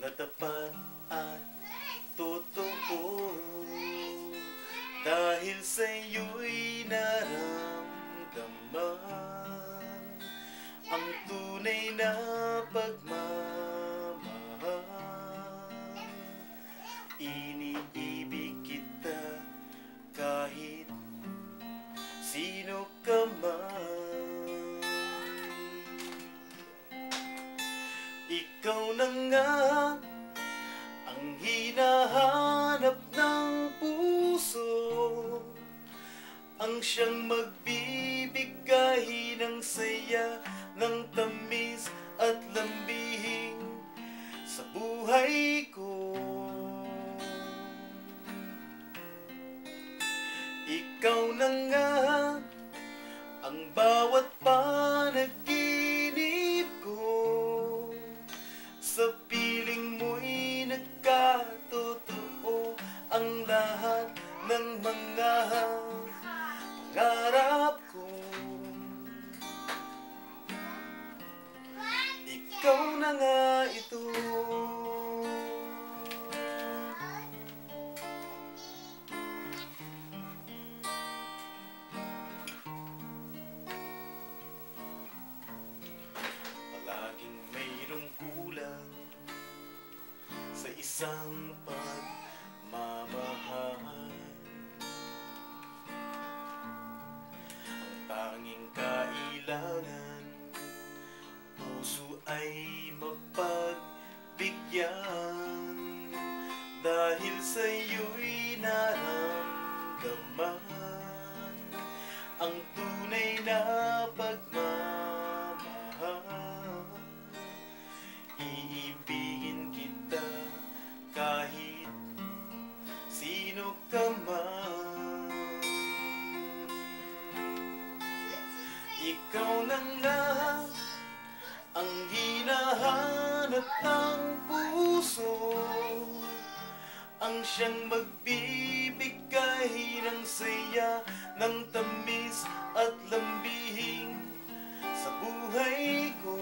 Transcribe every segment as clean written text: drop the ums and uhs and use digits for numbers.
Matapat at totoo, dahil sa'yo'y naramdaman ang tunay na pagmamahal. Iniibig kita kahit sino ka man. Ikaw na nga ang hinahanap ng puso, ang siyang magbibigay ng saya, ng tamis at lambing sa buhay ko. Ikaw na nga ang bawat panaginip ko, sa piling mo'y nagkatotoo ang lahat ng mga pangarap ko. Ikaw na nga ito. Palaging mayroong kulang sa isang pagmamahal. Ang tanging kailangan, puso ay mapagbigyan, dahil sa'yo'y naramdaman ang tunay na pagmamahal. Iibigin kita kahit sino ka man. Ikaw na nga ang hinahanap ng puso, ang siyang magbibigay ng saya, ng tamis at lambing sa buhay ko.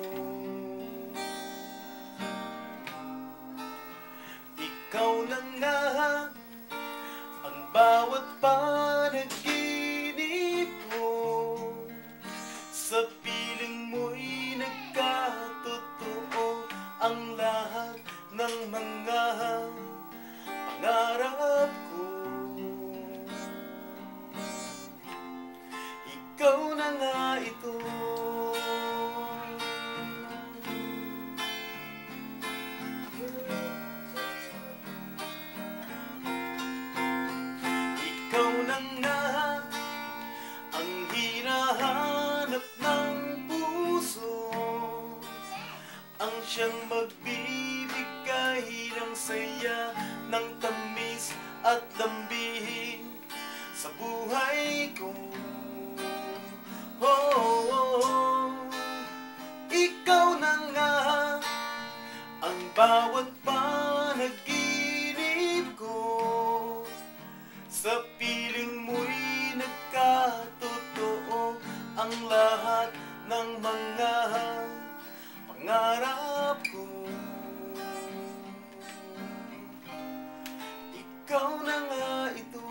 Ikaw na nga ang bawat panaginip ko, sa piling mo'y nagkatotoo ang lahat ng mga pangarap ko. Ikaw na nga ito. Ikaw na nga ang hinahanap ng puso, ang siyang magbibigay ng saya, ng tamis at lambing sa buhay ko. Ikaw na nga ang bawat panaginip ko, sa piling mo'y nagkatotoo ang lahat ng mga pangarap ko. Ikaw na nga ito.